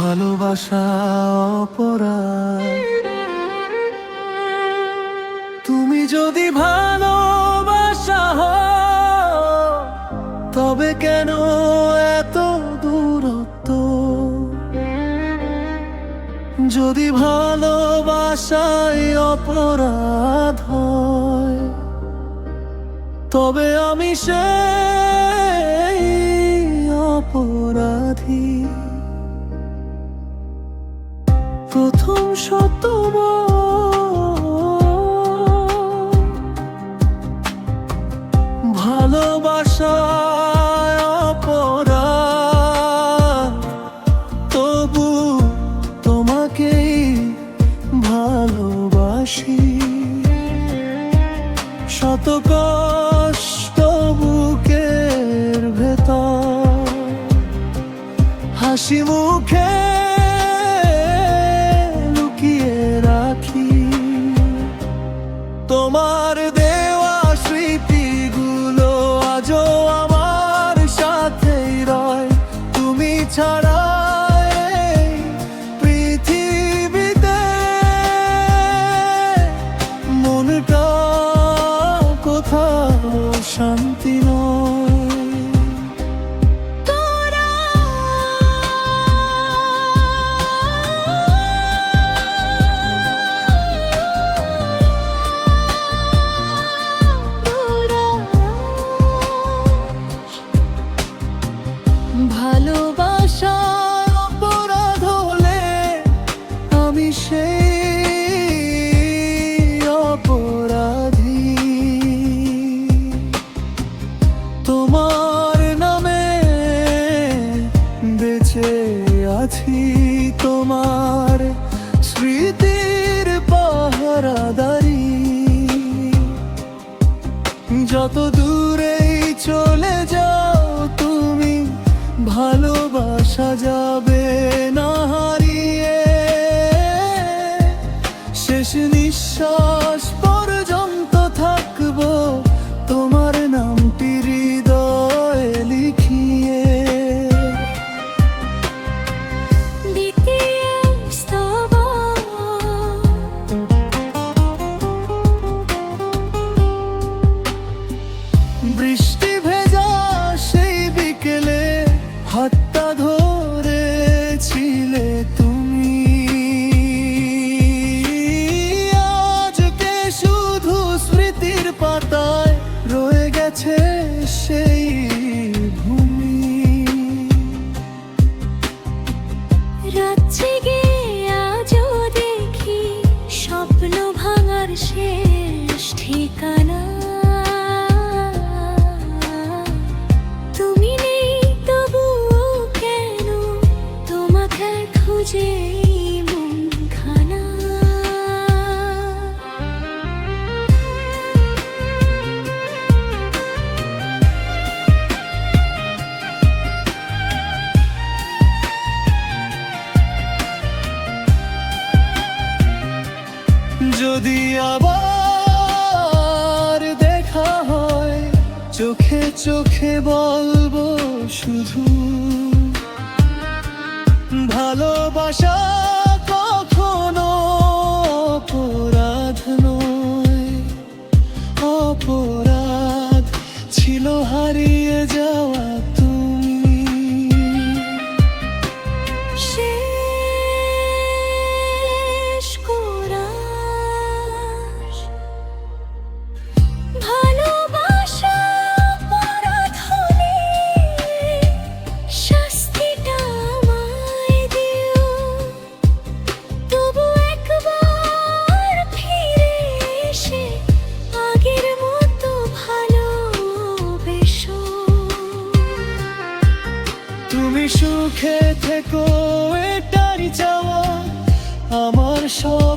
ভালোবাসা অপরাধ। তুমি যদি ভালোবাসা হও তবে কেন এত দূরত্ব? যদি ভালোবাসায় অপরাধ হয় তবে আমি সেই অপরাধী। প্রথম ভালোবাসায় অপরাধ, তবু তোমাকেই ভালোবাসি। শত কষ্ট বুকের ভেতর হাসি মুখে লুকিয়ে রাখি। তোমার দেওয়া স্মৃতিগুলো আজও আমার সাথেই রয়। তুমি ছাড়া এই পৃথিবীতে মনটা কোথাও শান্তি নয়। ভালোবাসার অপরাধ হলে আমি সেই অপরাধী। তোমার নামে বেঁচে আছি, তোমার স্মৃতির পাহারাদারি। যত দূরেই চলে যাও তুমি, ভালোবাসা যাবে না হারিয়ে। শেষ নিঃশ্বাস পর্যন্ত থাকবো তোমার নামটি হৃদয়ে লিখিয়ে। বৃষ্টি ভেজা সেই বিকেলে হাতটা ধরেছিলে তুমি। আজকে শুধু স্মৃতির পাতায় রয়ে গেছে সেই ভূমি। রাত জেগে আজও দেখি স্বপ্ন ভাঙার শেষ ঠিকানা। তুমি নেই তবু কেন তোমাকে খুঁজে মনখানা। যদি আবার দেখা হয় চোখে চোখে বলবো শুধু, ভালোবাসা কখনো অপরাধ নয়। অপরাধ ছিল হারিয়ে যাওয়া তুমি। শেষ কোরাস ভালোবাসা অপরাধ হলে শাস্তিটা আমায় দিও। তবু একবার ফিরে এসে আগের মতো ভালোবেসো। তুমি সুখে থেকো এটাই চাওয়া আমার সব।